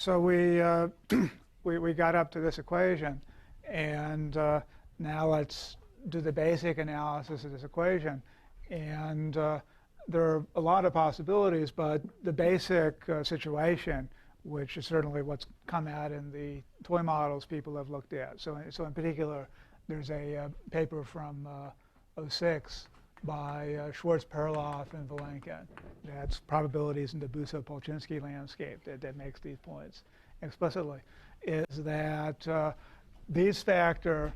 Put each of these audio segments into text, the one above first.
So we got up to this equation, and now let's do the basic analysis of this equation. And there are a lot of possibilities, but the basic situation, which is certainly what's come out in the toy models people have looked at. So in particular, there's a paper from '06 by Schwartz, Perloff, and Vilenkin. That's probabilities in the Buso-Polchinski landscape that makes these points explicitly, is that these factor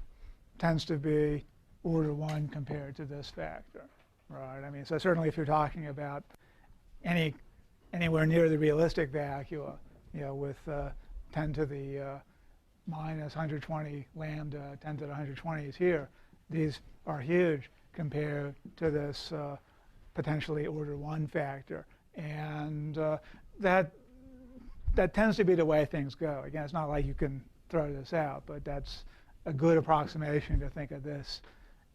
tends to be order 1 compared to this factor, right? I mean, so certainly if you're talking about anywhere near the realistic vacua, with 10 to the minus 120 lambda, 10 to the 120s here, these are huge compared to this potentially order 1 factor. And that tends to be the way things go. Again, it's not like you can throw this out, but that's a good approximation to think of this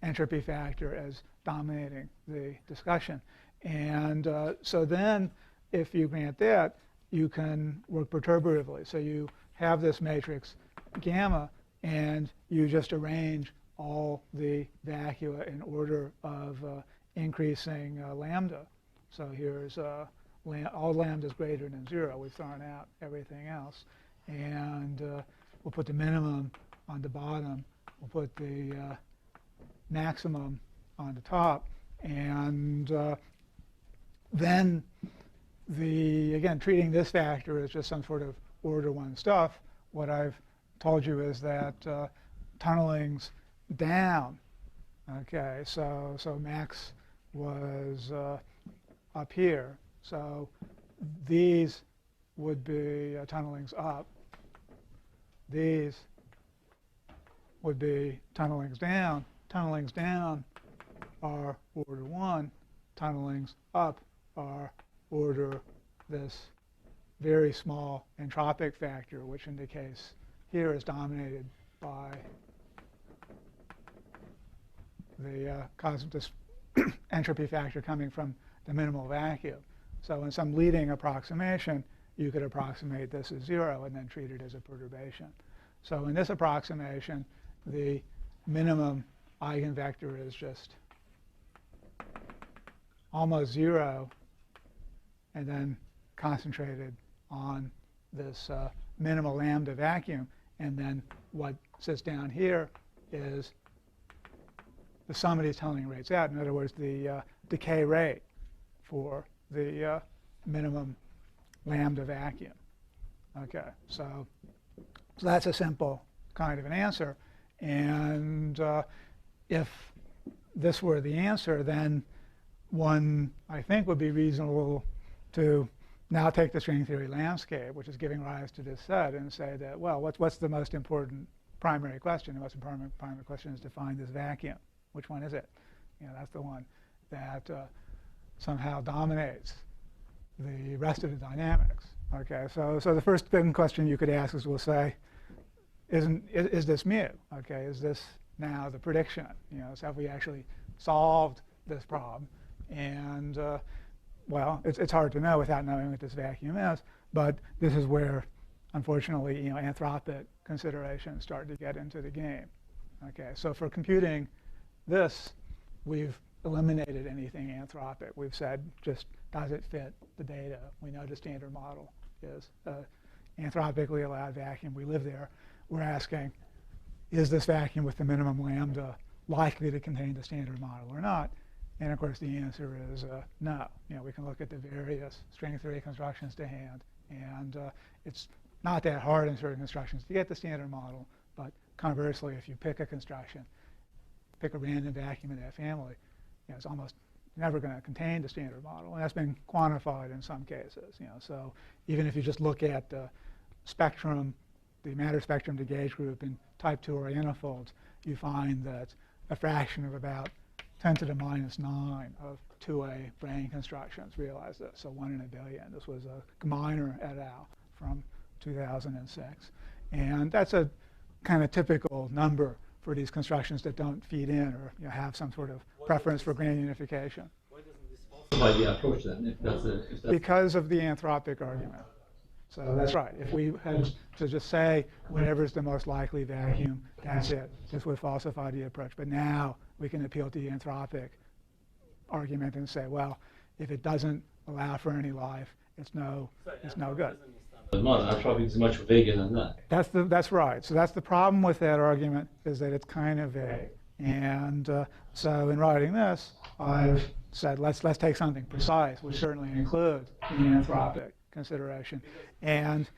entropy factor as dominating the discussion. And so then, if you grant that, you can work perturbatively. So you have this matrix gamma, and you just arrange all the vacua in order of increasing lambda. So here's all lambda is greater than 0. We've thrown out everything else. And we'll put the minimum on the bottom. We'll put the maximum on the top. And then again, treating this factor as just some sort of order 1 stuff, what I've told you is that tunneling's down. Okay, so max was up here. So these would be tunnelings up. These would be tunnelings down. Tunnelings down are order 1. Tunnelings up are order this very small entropic factor, which in the case here is dominated by the this entropy factor coming from the minimal vacuum. So in some leading approximation, you could approximate this as 0 and then treat it as a perturbation. So in this approximation, the minimum eigenvector is just almost 0 and then concentrated on this minimal lambda vacuum. And then what sits down here is the sum of these tunneling rates out. In other words, the decay rate for the minimum lambda vacuum. Okay, so that's a simple kind of an answer. And if this were the answer, then one, I think, would be reasonable to now take the string theory landscape, which is giving rise to this set, and say that, well, what's the most important primary question? The most important primary question is to find this vacuum. Which one is it? That's the one that somehow dominates the rest of the dynamics. Okay, so the first big question you could ask is, we'll say, is this mu? Okay, is this now the prediction? So have we actually solved this problem? And well, it's hard to know without knowing what this vacuum is, but this is where, unfortunately, anthropic considerations start to get into the game. Okay, so for computing this, we've eliminated anything anthropic. We've said, just does it fit the data? We know the standard model is anthropically allowed vacuum. We live there. We're asking, is this vacuum with the minimum lambda likely to contain the standard model or not? And of course, the answer is no. We can look at the various string theory constructions to hand, and it's not that hard in certain constructions to get the standard model. But conversely, if you pick a construction, pick a random vacuum in that family, it's almost never going to contain the standard model, and that's been quantified in some cases. So even if you just look at the spectrum, the matter spectrum to gauge group in type 2 Orientifolds, you find that a fraction of about 10 to the minus 9 of 2A brane constructions realize this. So 1 in a billion. This was a Gmeiner et al. From 2006, and that's a kind of typical number for these constructions that don't feed in or have some sort of preference for grain unification. Why doesn't this falsify the approach then? If that's because of the anthropic argument. So that's right. If we had to just say whatever's the most likely vacuum, that's it. This would falsify the approach. But now we can appeal to the anthropic argument and say, well, if it doesn't allow for any life, it's no good. But no, anthropic is much vaguer than that. That's right. So that's the problem with that argument, is that it's kind of vague. And so in writing this, I've said let's take something precise, which certainly includes the anthropic consideration. And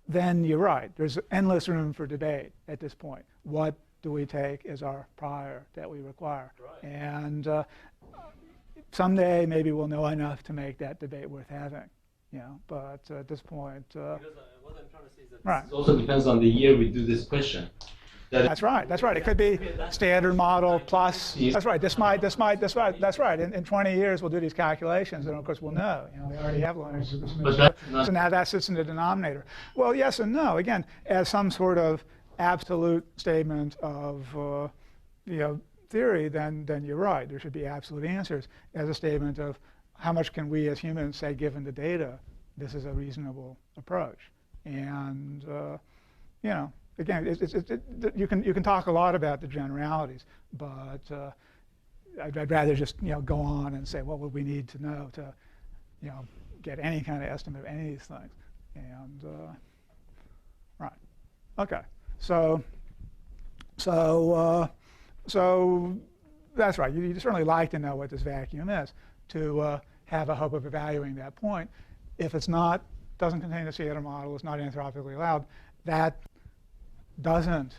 then you're right. There's endless room for debate at this point. What do we take as our prior that we require? Right. And someday maybe we'll know enough to make that debate worth having. But at this point, Because what I'm trying to say is that right. It also depends on the year we do this question. That's right. That's right. It could be standard model plus. That's right. That's right. That's right. In 20 years, we'll do these calculations, and of course, we'll know. We already have Lorenz supersymmetry. So now that sits in the denominator. Well, yes and no. Again, as some sort of absolute statement of theory, then you're right. There should be absolute answers. As a statement of how much can we as humans say, given the data, this is a reasonable approach. And again, you can talk a lot about the generalities, but I'd rather just go on and say what would we need to know to get any kind of estimate of any of these things. And right, okay, so that's right. You'd certainly like to know what this vacuum is to have a hope of evaluating that point. If it's doesn't contain a Seattle model, it's not anthropically allowed, that doesn't,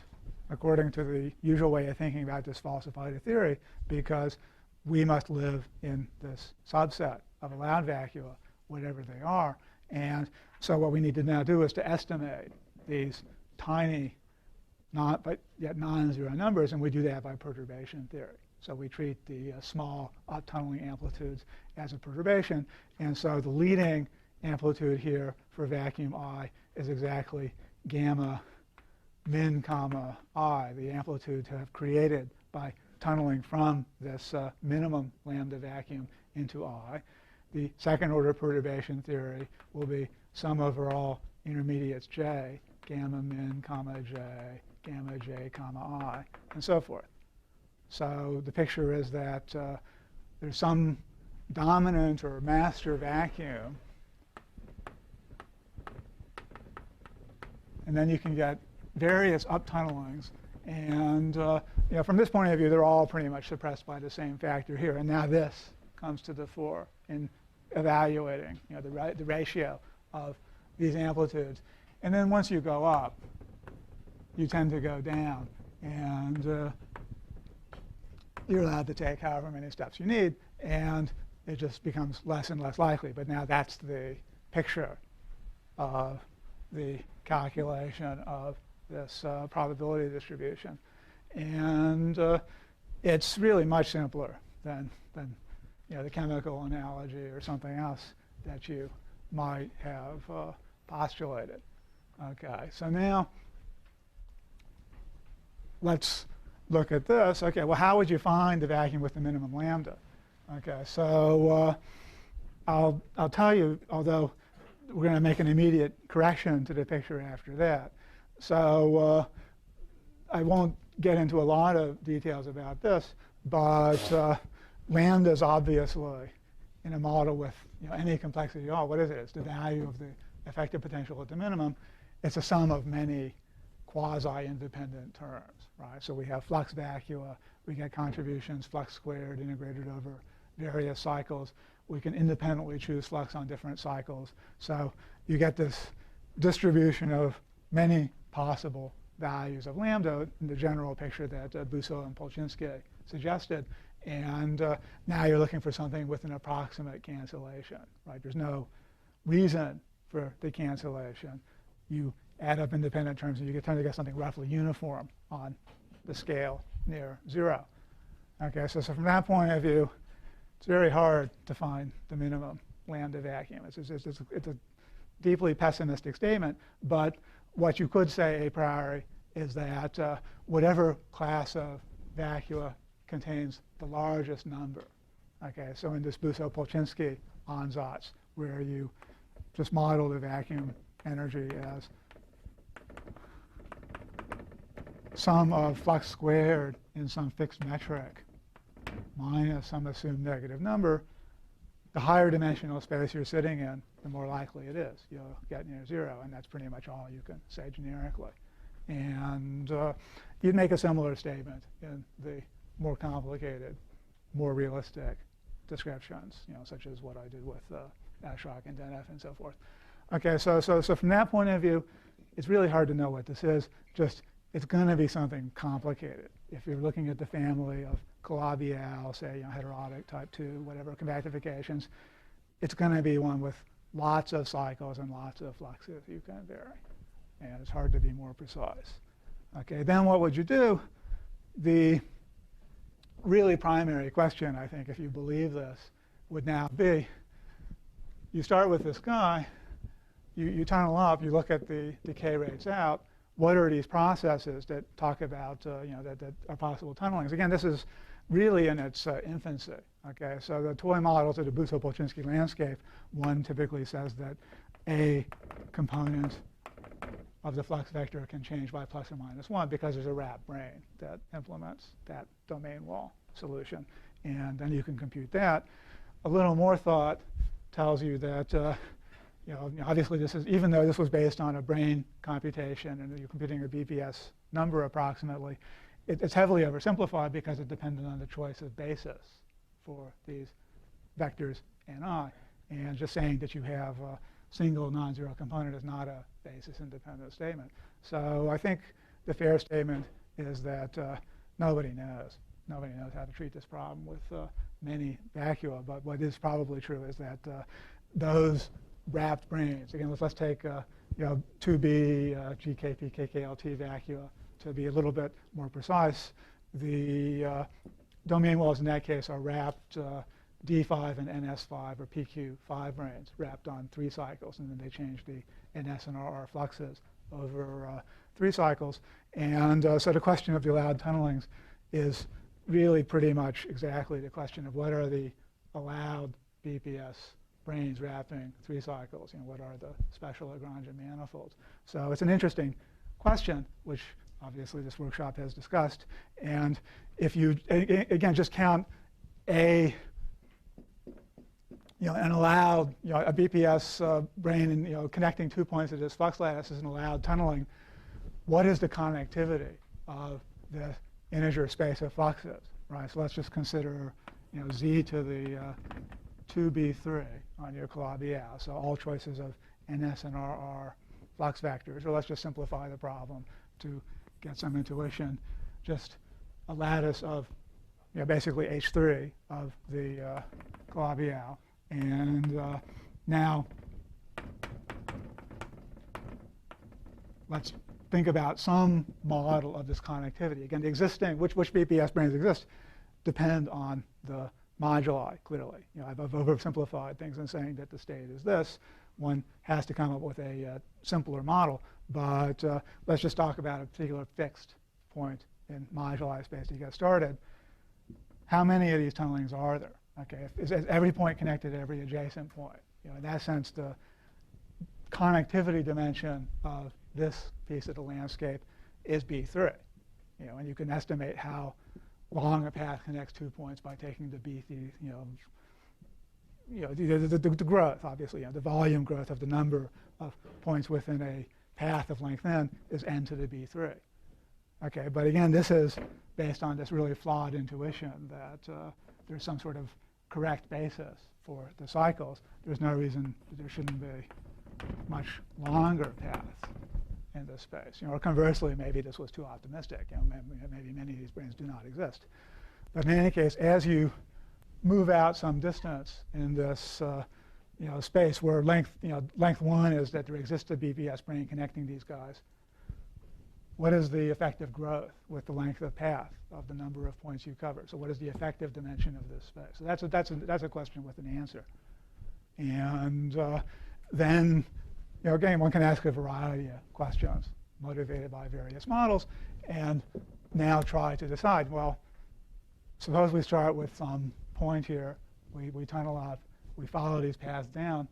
according to the usual way of thinking about this, falsify the theory, because we must live in this subset of allowed vacua, whatever they are. And so what we need to now do is to estimate these tiny, but yet non-zero numbers, and we do that by perturbation theory. So we treat the small up-tunneling amplitudes as a perturbation, and so the leading amplitude here for vacuum I is exactly gamma min comma I, the amplitude to have created by tunneling from this minimum lambda vacuum into I. The second order perturbation theory will be sum over all intermediates j, gamma min comma j, gamma j comma I, and so forth. So the picture is that there's some dominant or master vacuum, and then you can get various up-tunnelings. And from this point of view, they're all pretty much suppressed by the same factor here. And now this comes to the fore in evaluating the ratio of these amplitudes. And then once you go up, you tend to go down. And you're allowed to take however many steps you need. And it just becomes less and less likely. But now that's the picture of the calculation of this probability distribution. And it's really much simpler than the chemical analogy or something else that you might have postulated. Okay, so now let's look at this. Okay, well, how would you find the vacuum with the minimum lambda? Okay, so I'll tell you, although we're going to make an immediate correction to the picture after that. So I won't get into a lot of details about this, but lambda is obviously, in a model with any complexity at all, what is it? It's the value of the effective potential at the minimum. It's a sum of many quasi-independent terms, right? So we have flux vacua, we get contributions, flux squared, integrated over various cycles. We can independently choose flux on different cycles. So you get this distribution of many possible values of lambda in the general picture that Busso and Polchinski suggested. And now you're looking for something with an approximate cancellation, right? There's no reason for the cancellation. You add up independent terms and you tend to get something roughly uniform on the scale near 0. Okay, so from that point of view, it's very hard to find the minimum lambda vacuum. It's a deeply pessimistic statement, but what you could say a priori is that whatever class of vacua contains the largest number. Okay, so in this Busso-Polchinski ansatz, where you just model the vacuum energy as sum of flux squared in some fixed metric minus some assumed negative number, the higher dimensional space you're sitting in, the more likely it is you'll get near zero. And that's pretty much all you can say generically. And you'd make a similar statement in the more complicated, more realistic descriptions, such as what I did with Ashok and Denef and so forth. Okay, so from that point of view, it's really hard to know what this is. Just it's going to be something complicated. If you're looking at the family of Calabi-Yau, say heterotic type 2, whatever compactifications, it's going to be one with lots of cycles and lots of fluxes you can vary. And it's hard to be more precise. Okay, then what would you do? The really primary question, I think, if you believe this, would now be, you start with this guy, you tunnel up, you look at the decay rates out, what are these processes that talk about, that are possible tunnelings? Again, this is really in its infancy. Okay, so the toy models of the Bousso-Polchinski landscape, one typically says that a component of the flux vector can change by plus or minus 1 because there's a wrapped brane that implements that domain wall solution. And then you can compute that. A little more thought tells you that obviously this is, even though this was based on a brane computation and you're computing a BPS number approximately, it's heavily oversimplified because it depended on the choice of basis for these vectors ni. And just saying that you have a single non-zero component is not a basis-independent statement. So I think the fair statement is that nobody knows. Nobody knows how to treat this problem with many vacua. But what is probably true is that those wrapped branes, again, let's take 2B GKP KKLT vacua to be a little bit more precise. The domain walls in that case are wrapped D5 and NS5 or PQ5 branes wrapped on 3 cycles, and then they change the NS and RR fluxes over 3 cycles. And so the question of the allowed tunnelings is really pretty much exactly the question of what are the allowed BPS branes wrapping 3 cycles, what are the special Lagrangian manifolds. So it's an interesting question, which obviously this workshop has discussed. And if you, again, just count an allowed, a BPS brane and connecting 2 points of this flux lattice is an allowed tunneling, what is the connectivity of the integer space of fluxes, right? So let's just consider, z to the 2b3 on your Calabi-Yau. So all choices of NS and RR flux vectors. Or let's just simplify the problem to get some intuition. Just a lattice of basically H3 of the Calabi-Yau. And now let's think about some model of this connectivity. Again, the existing, which BPS branes exist, depend on the moduli, clearly. I've oversimplified things in saying that the state is this. One has to come up with a simpler model. But let's just talk about a particular fixed point in moduli space to get started. How many of these tunnelings are there? Okay, is every point connected to every adjacent point? In that sense, the connectivity dimension of this piece of the landscape is B3. And you can estimate how long a path connects 2 points by taking the B3, the growth, obviously, the volume growth of the number of points within a path of length n is n to the B3. Okay, but again, this is based on this really flawed intuition that there's some sort of correct basis for the cycles. There's no reason that there shouldn't be much longer paths in this space. Or conversely, maybe this was too optimistic. Maybe many of these branes do not exist. But in any case, as you move out some distance in this space where length 1 is that there exists a BPS brane connecting these guys, what is the effective growth with the length of path of the number of points you cover? So what is the effective dimension of this space? So that's a question with an answer. And then, again, one can ask a variety of questions motivated by various models and now try to decide, well, suppose we start with some point here. We tunnel up. We follow these paths down.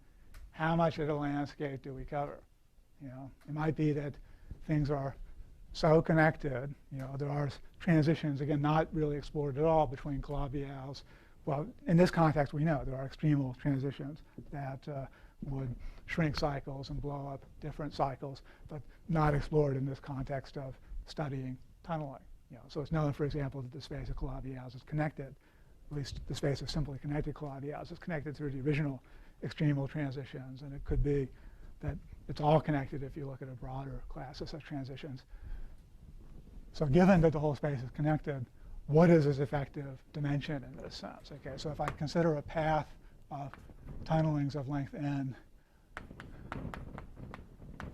How much of the landscape do we cover? It might be that things are so connected, there are transitions, again, not really explored at all between Calabi-Yau's. Well, in this context, we know there are extremal transitions that would shrink cycles and blow up different cycles, but not explored in this context of studying tunneling. So it's known, for example, that the space of Calabi-Yau's is connected, at least the space of simply connected Calabi-Yau's is connected through the original extremal transitions, and it could be that it's all connected if you look at a broader class of such transitions. So given that the whole space is connected, what is its effective dimension in this sense? Okay, so if I consider a path of tunnelings of length n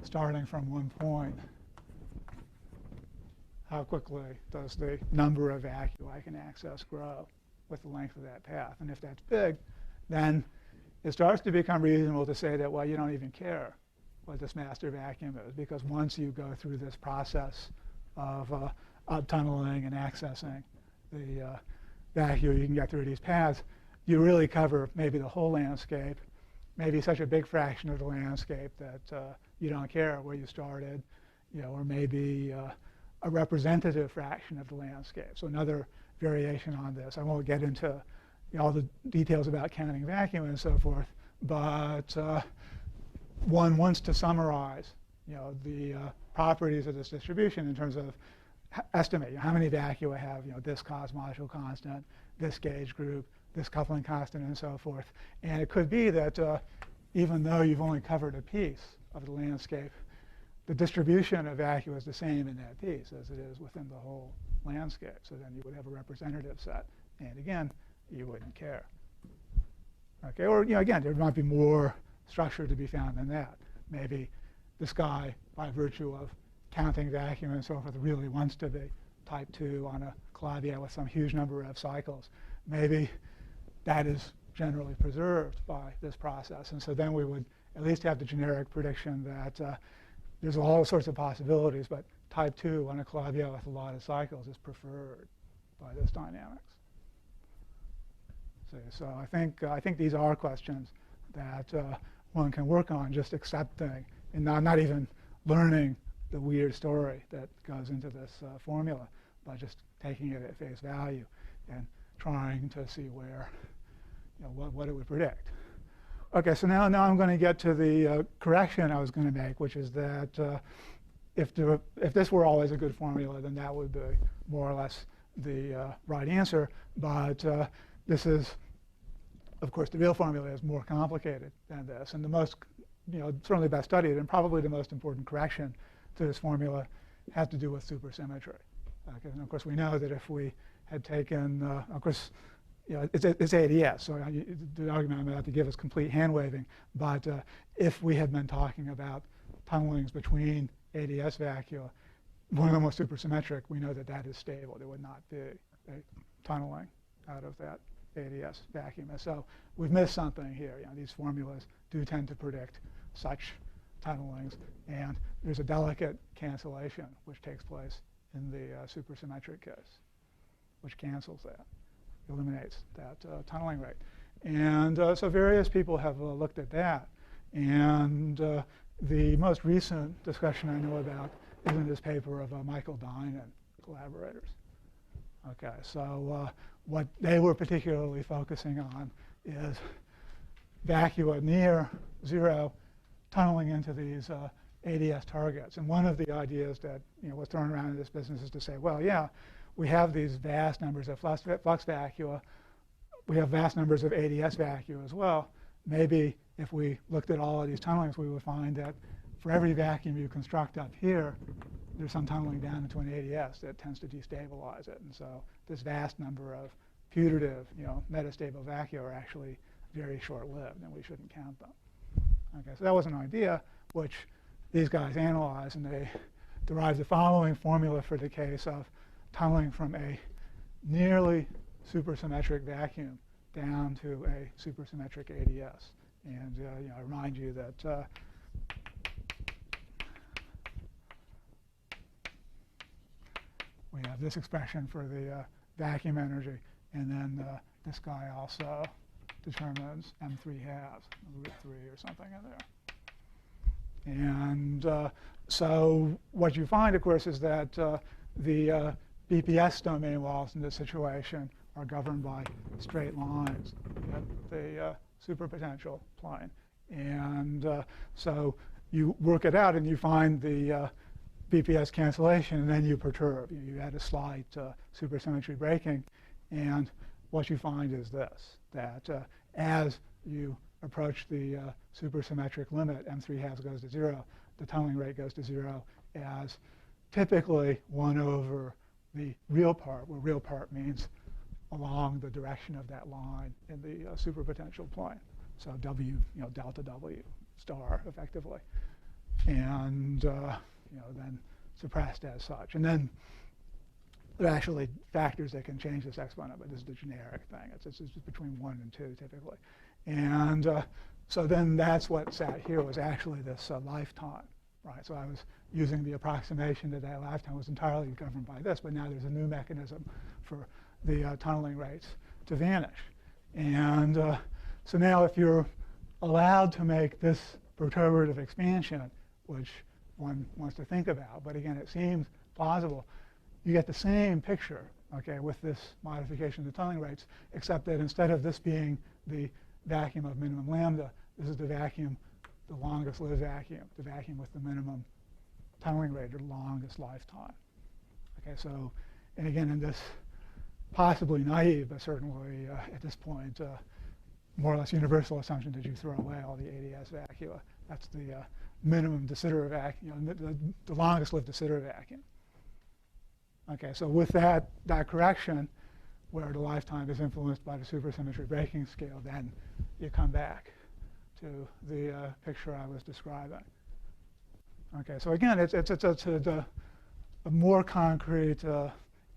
starting from one point, how quickly does the number of vacui I can access grow with the length of that path? And if that's big, then it starts to become reasonable to say that, well, you don't even care what this master vacuum is, because once you go through this process of tunneling and accessing the vacuum you can get through these paths, you really cover maybe the whole landscape, maybe such a big fraction of the landscape that you don't care where you started, or maybe a representative fraction of the landscape. So another variation on this. I won't get into all the details about counting vacuum and so forth, but one wants to summarize the properties of this distribution in terms of estimate how many vacui have this cosmological constant, this gauge group, this coupling constant, and so forth. And it could be that even though you've only covered a piece of the landscape, the distribution of vacui is the same in that piece as it is within the whole landscape. So then you would have a representative set. And again, you wouldn't care. Okay, or again, there might be more structure to be found than that. Maybe the sky, by virtue of counting vacuum and so forth, really wants to be type 2 on a Calabi-Yau with some huge number of cycles. Maybe that is generally preserved by this process. And so then we would at least have the generic prediction that there's all sorts of possibilities, but type 2 on a Calabi-Yau with a lot of cycles is preferred by this dynamics. So I think these are questions that one can work on, just accepting and not even learning the weird story that goes into this formula, but just taking it at face value and trying to see where, what it would predict. Okay, so now I'm going to get to the correction I was going to make, which is that if this were always a good formula, then that would be more or less the right answer. But this is, of course, the real formula is more complicated than this. And the most, certainly best studied and probably the most important correction to this formula has to do with supersymmetry. Okay, and of course, we know that if we had taken, of course, it's ADS, so the argument I'm about to give is complete hand-waving. But if we had been talking about tunnelings between ADS vacua, one of them was supersymmetric, we know that that is stable. There would not be a tunneling out of that ADS vacuum. And so we've missed something here. These formulas do tend to predict such tunnelings, and there's a delicate cancellation which takes place in the supersymmetric case, which cancels that, eliminates that tunneling rate. And so various people have looked at that. And the most recent discussion I know about is in this paper of Michael Dine and collaborators. Okay, so what they were particularly focusing on is vacua near zero tunneling into these ADS targets. And one of the ideas that was thrown around in this business is to say, well, yeah, we have these vast numbers of flux vacua. We have vast numbers of ADS vacua as well. Maybe if we looked at all of these tunnelings, we would find that for every vacuum you construct up here, there's some tunneling down into an ADS that tends to destabilize it. And so this vast number of putative, metastable vacua are actually very short-lived, and we shouldn't count them. Okay, so that was an idea which these guys analyzed, and they derived the following formula for the case of tunneling from a nearly supersymmetric vacuum down to a supersymmetric ADS. And I remind you that we have this expression for the vacuum energy, and then this guy also determines M3 halves, root 3 or something in there. And so what you find, of course, is that the BPS domain walls in this situation are governed by straight lines at the superpotential plane. And so you work it out and you find the BPS cancellation, and then you perturb. You add a slight supersymmetry breaking, and what you find is this, that as you approach the supersymmetric limit, M3 halves goes to 0, the tunneling rate goes to 0 as typically 1 over the real part, where real part means along the direction of that line in the superpotential plane. So W, delta W star, effectively. And, then suppressed as such. And then there are actually factors that can change this exponent, but this is the generic thing. It's just between 1 and 2, typically. And so then that's what sat here was actually this lifetime, right? So I was using the approximation that that lifetime was entirely governed by this, but now there's a new mechanism for the tunneling rates to vanish. And so now if you're allowed to make this perturbative expansion, which one wants to think about, but again, it seems plausible, you get the same picture, okay, with this modification of the tunneling rates, except that instead of this being the vacuum of minimum lambda, this is the vacuum, the longest lived vacuum, the vacuum with the minimum tunneling rate or longest lifetime. Okay, so, and again, in this possibly naive, but certainly at this point, more or less universal assumption that you throw away all the ADS vacua. That's the minimum de Sitter vacuum, the longest lived de Sitter vacuum. Okay, so with that correction, where the lifetime is influenced by the supersymmetry breaking scale, then you come back to the picture I was describing. Okay, so again, it's a more concrete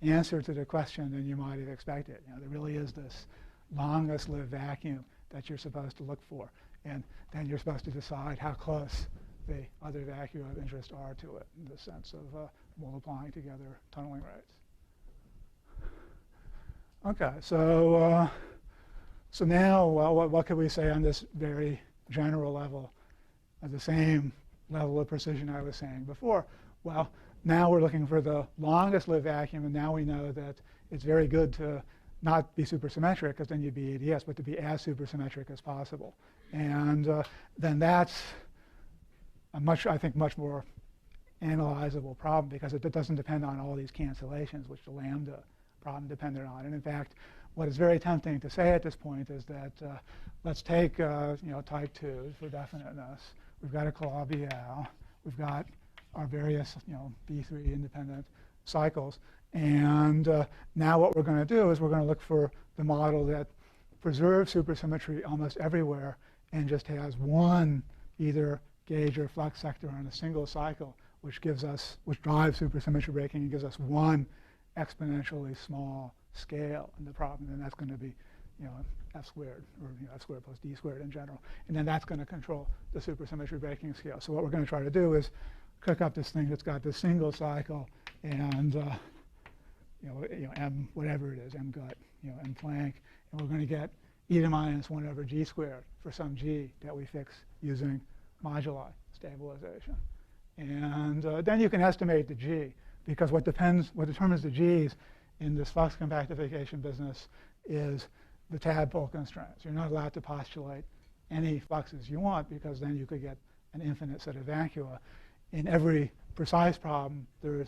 answer to the question than you might have expected. There really is this longest lived vacuum that you're supposed to look for, and then you're supposed to decide how close the other vacua of interest are to it in the sense of multiplying together tunneling rates. Okay, so so now, well, what could we say on this very general level, at the same level of precision I was saying before? Well, now we're looking for the longest lived vacuum, and now we know that it's very good to not be supersymmetric, because then you'd be ADS, but to be as supersymmetric as possible. And then that's I think, much more analyzable problem, because it doesn't depend on all these cancellations, which the lambda problem depended on. And in fact, what is very tempting to say at this point is that let's take type 2 for definiteness. We've got a Calabi-Yau. We've got our various B3 independent cycles. And now what we're going to do is we're going to look for the model that preserves supersymmetry almost everywhere and just has one either gauge or flux sector on a single cycle, which drives supersymmetry breaking and gives us one exponentially small scale in the problem. And that's going to be f squared, or f squared plus d squared in general. And then that's going to control the supersymmetry breaking scale. So what we're going to try to do is cook up this thing that's got this single cycle and m whatever it is, m gut, m Planck, and we're going to get e to minus 1 over g squared for some g that we fix using moduli stabilization. And then you can estimate the g, because what determines the g's in this flux compactification business is the tadpole constraints. You're not allowed to postulate any fluxes you want, because then you could get an infinite set of vacua. In every precise problem, there's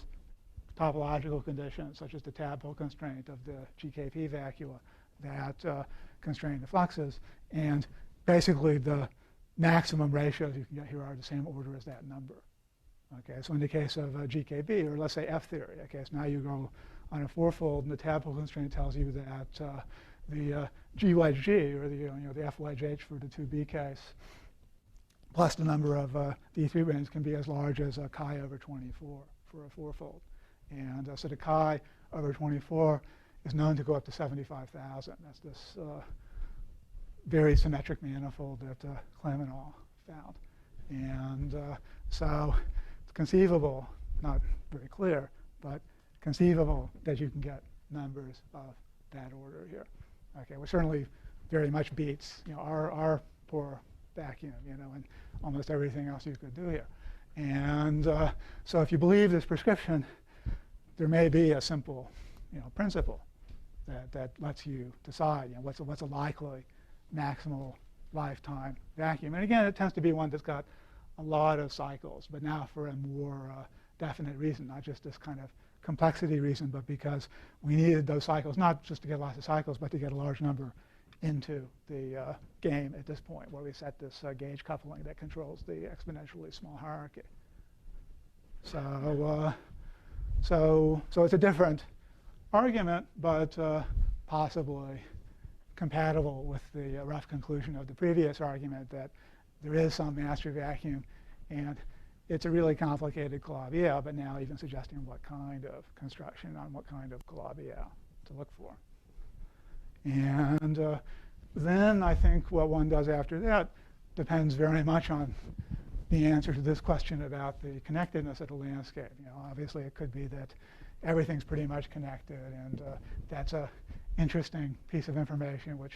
topological conditions, such as the tadpole constraint of the GKP vacua, that constrain the fluxes. And basically, the maximum ratios you can get here are the same order as that number. Okay, so in the case of GKB, or let's say F theory, okay, so now you go on a fourfold, and the tadpole constraint tells you that the G wedge G, or the F wedge H for the 2B case, plus the number of D3 bands can be as large as chi over 24 for a fourfold. And so the chi over 24 is known to go up to 75,000. That's this very symmetric manifold that Klemenol found. And so it's conceivable, not very clear, but conceivable that you can get numbers of that order here. Okay, which certainly very much beats our poor vacuum, and almost everything else you could do here. And so if you believe this prescription, there may be a simple, principle that lets you decide, what's a likely maximal lifetime vacuum. And again, it tends to be one that's got a lot of cycles, but now for a more definite reason, not just this kind of complexity reason, but because we needed those cycles, not just to get lots of cycles, but to get a large number into the game at this point, where we set this gauge coupling that controls the exponentially small hierarchy. So it's a different argument, but possibly compatible with the rough conclusion of the previous argument that there is some master vacuum, and it's a really complicated Calabi-Yau, but now even suggesting what kind of construction on what kind of Calabi-Yau to look for. And then I think what one does after that depends very much on the answer to this question about the connectedness of the landscape. Obviously it could be that everything's pretty much connected, and that's a interesting piece of information which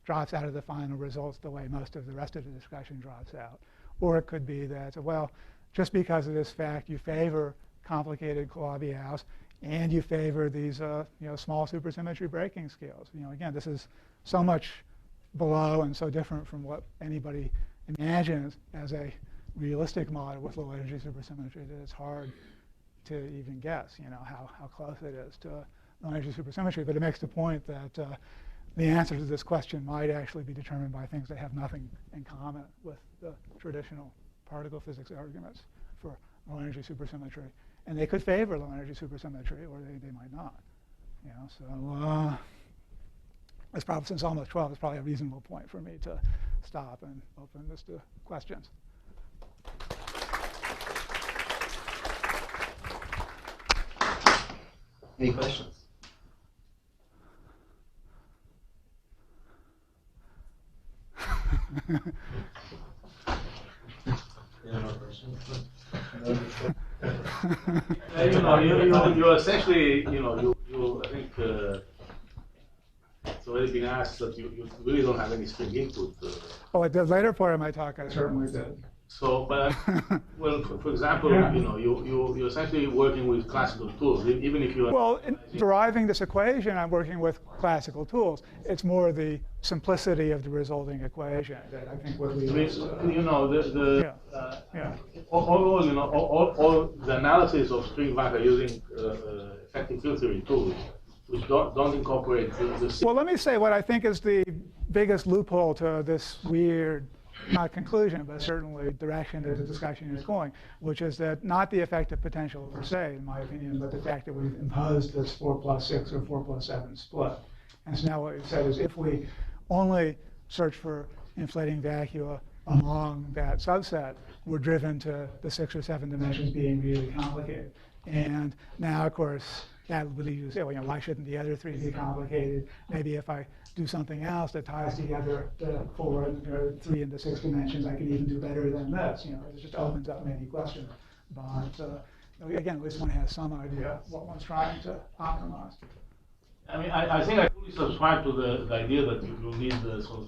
drops out of the final results the way most of the rest of the discussion drops out. Or it could be that, well, just because of this fact you favor complicated Calabi-Yaus and you favor these small supersymmetry breaking scales. Again, this is so much below and so different from what anybody imagines as a realistic model with low energy supersymmetry that it's hard to even guess, how close it is to low energy supersymmetry. But it makes the point that the answer to this question might actually be determined by things that have nothing in common with the traditional particle physics arguments for low energy supersymmetry. And they could favor low energy supersymmetry, or they might not. So it's probably, since almost 12, it's probably a reasonable point for me to stop and open this to questions. Any questions? No questions. You essentially, you I think it's already been asked that you really don't have any string input. Oh, at the later part of my talk, I certainly did. So, but well, for example, you're essentially working with classical tools, even if you. Well, in deriving this equation, I'm working with classical tools. It's more the simplicity of the resulting equation that I think would lead us to. All the analysis of string vector using effective filtering tools, which don't incorporate the. Well, let me say what I think is the biggest loophole to this weird, not conclusion, but certainly direction that the discussion is going, which is that not the effective potential per se, in my opinion, but the fact that we've imposed this 4+6 or 4+7 split. And so now what we've said is if we only search for inflating vacua among that subset, we're driven to the 6 or 7 dimensions being really complicated. And now, of course, that would lead you to say, well, why shouldn't the other 3 be complicated? Maybe if I do something else that ties together the 4 and 3 and the 6 dimensions, I can even do better than this. It just opens up many questions. But again, at least one has some idea what one's trying to optimize. I mean, I think I fully subscribe to the idea that you need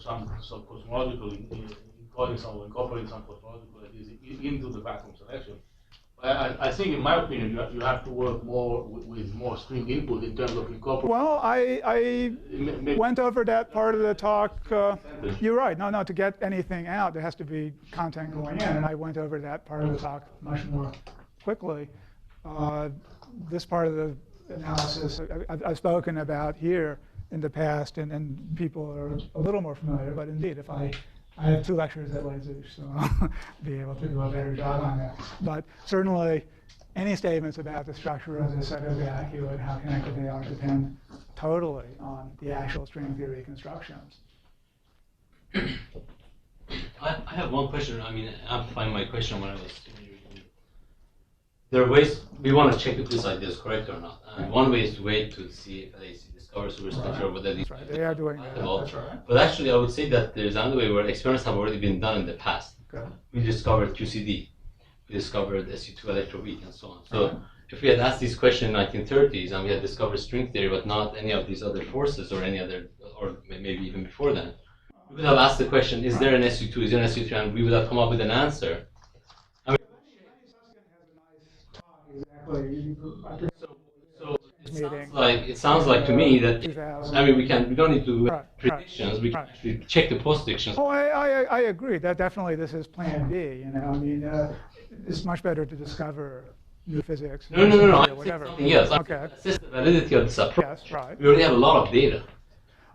some cosmological incorporating some cosmological ideas into the vacuum selection. I think, in my opinion, you have to work more with more string input in terms of incorporating. Well, I went over that part of the talk. You're right. No, to get anything out, there has to be content going in, and I went over that part of the talk much more quickly. This part of the analysis I've spoken about here in the past, and people are a little more familiar. But indeed, if I have 2 lectures at Leipzig, so I'll be able to do a better job on that. But certainly, any statements about the structure of the set of vacua and how connected they are depend totally on the actual string theory constructions. I have one question. I mean, amplifying my question when I was. There are ways we want to check if this idea is correct or not. And one way is to wait to see if they discover superstructure or whether these. Right. They are doing that. That's right. But actually, I would say that there's another way where experiments have already been done in the past. Okay. We discovered QCD, we discovered SU2 electroweak, and so on. So if we had asked this question in the 1930s and we had discovered string theory, but not any of these other forces or any other, or maybe even before then, we would have asked the question, is there an SU2, is there an SU3, and we would have come up with an answer. I mean, so it sounds like to me that, I mean, we don't need to do predictions, we can actually check the post-predictions. Oh, I agree. That definitely this is plan B, you know. I mean, it's much better to discover new physics. No, or I whatever. think something else. Okay. Assess the validity of this approach. Yes, right. We already have a lot of data.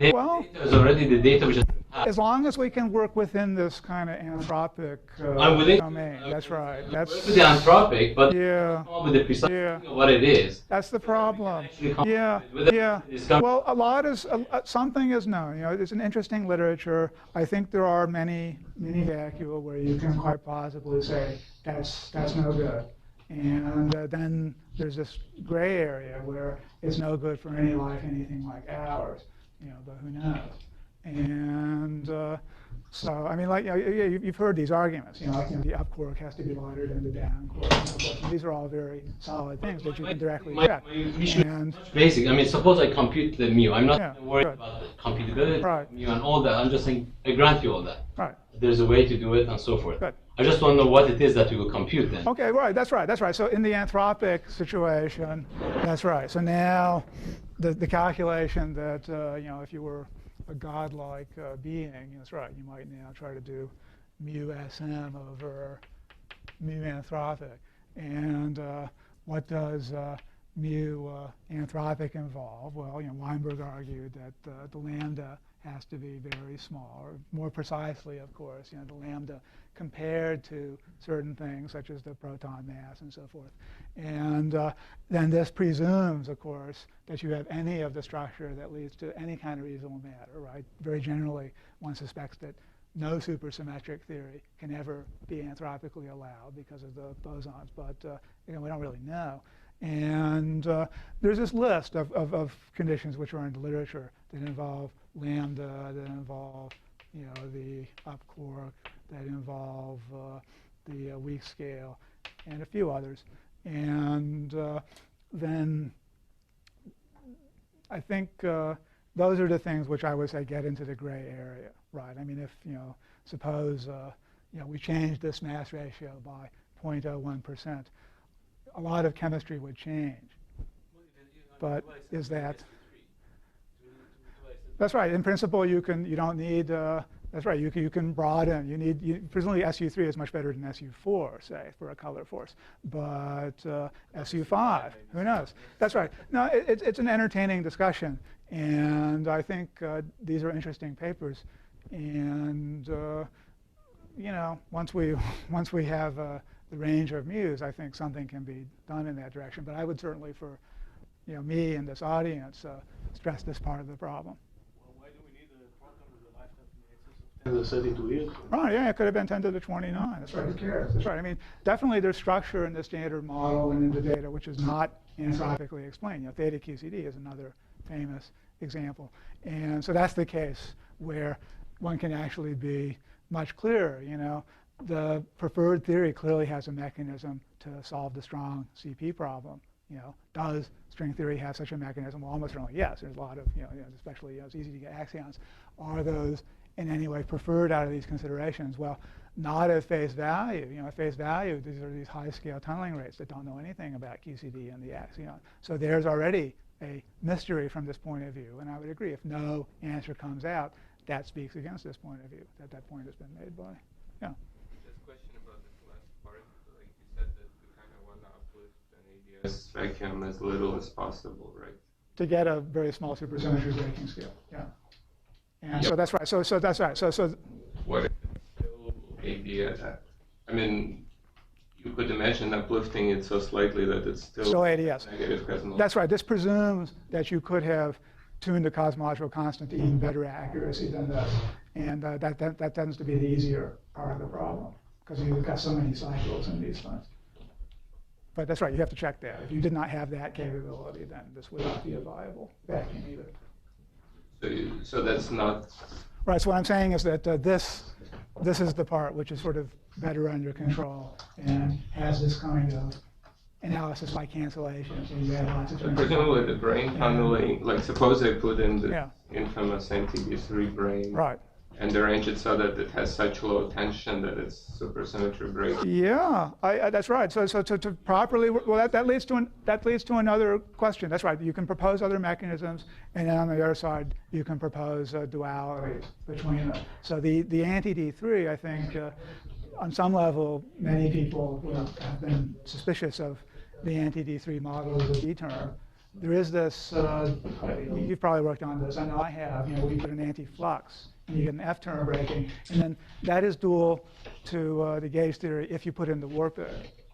Well, Data is already the data which is as long as we can work within this kind of anthropic domain. That's right. That's with the anthropic, but yeah. come up with the precise Yeah. thing of what it is. That's the problem. Yeah, with yeah. Well, a lot is something is known. You know, it's an interesting literature. I think there are many vacua where you can quite plausibly say that's no good, and then there's this gray area where it's no good for any life anything like ours. You know, but who knows? And so, I mean, like, you know, you've heard these arguments. You know, like, you know, the up quark has to be lighter than the down quark. And these are all very solid things that you can directly check. And basic. I mean, suppose I compute the mu. I'm not Yeah, worried good. about the computability Right. of mu and all that. I'm just saying, I grant you all that. right. There's a way to do it and so forth. Good. I just want to know what it is that we will compute then. Okay, right. That's right. That's right. So in the anthropic situation, that's right. So now the calculation that you know, if you were a godlike being, that's right. You might now try to do mu sm over mu anthropic, and what does mu anthropic involve? Well, you know, Weinberg argued that the lambda has to be very small, or more precisely, of course, you know, the lambda compared to certain things such as the proton mass and so forth. And then this presumes, of course, that you have any of the structure that leads to any kind of reasonable matter, right? Very generally, one suspects that no supersymmetric theory can ever be anthropically allowed because of the bosons, but you know, we don't really know. And there's this list of conditions which are in the literature that involve lambda, that involve, you know, the up quark, that involve the weak scale, and a few others. And then I think those are the things which I would say get into the gray area, right? I mean, if, you know, suppose you know, we change this mass ratio by 0.01%, a lot of chemistry would change. But is that? That's right. In principle, you don't need. That's right. You can broaden. Presumably SU3 is much better than SU4, say, for a color force. But SU5, who knows? That's right. No, it's an entertaining discussion, and I think these are interesting papers. And you know, once we have the range of mu's, I think something can be done in that direction. But I would certainly, for, you know, me and this audience, stress this part of the problem. Well, why do we need a quantum with a lifetime in excess of 10 to the 32 years? Right, yeah, it could have been 10 to the 29. That's right, who cares? That's right. I mean, definitely there's structure in the standard model and in the data which is not anthropically explained. You know, theta QCD is another famous example. And so that's the case where one can actually be much clearer, you know. The preferred theory clearly has a mechanism to solve the strong CP problem. You know, does string theory have such a mechanism? Well, almost certainly yes. There's a lot of, you know especially it's easy to get axions. Are those in any way preferred out of these considerations? Well, not at face value. You know, at face value, these are these high-scale tunneling rates that don't know anything about QCD and the axion. So there's already a mystery from this point of view. And I would agree, if no answer comes out, that speaks against this point of view. That point has been made by, yeah. Question about this last part, like you said that we kind of want to uplift an ADS vacuum as little as possible, right? To get a very small supersymmetry breaking scale, yeah. And so that's right. So that's right. So What if it's still ADS? I mean, you could imagine uplifting it so slightly that it's still ADS. negative cosmological. That's right. This presumes that you could have tuned the cosmological constant to even better accuracy than this, and that tends to be the easier part of the problem because you've got so many cycles in these things. But that's right. You have to check that. If you did not have that capability, then this would not be a viable vacuum either. So that's not. Right. So what I'm saying is that this is the part which is sort of better under control and has this kind of analysis by cancellation. So you have lots of things. Presumably the brain tunneling, like suppose they put in the infamous NTB3 brain. Right. and arrange it so that it has such low tension that it's supersymmetry break. Yeah, that's right. So to properly, well, that leads to another question. That's right. You can propose other mechanisms, and then on the other side, you can propose dualities between them. So the anti-D3, I think, on some level, many people have been suspicious of the anti-D3 model of the D term. There is this. You've probably worked on this. I know I have. We put an anti-flux. And you get an F term breaking, and then that is dual to the gauge theory if you put in the warping,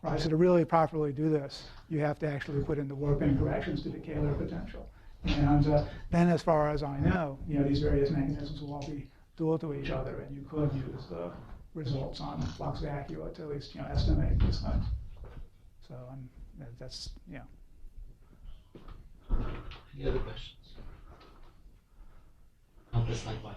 right? So to really properly do this, you have to actually put in the warping corrections to the Kähler potential. And then, as far as I know, these various mechanisms will all be dual to each other, and you could use the results on flux vacua to at least estimate these things. So that's Any other questions? Not this like what?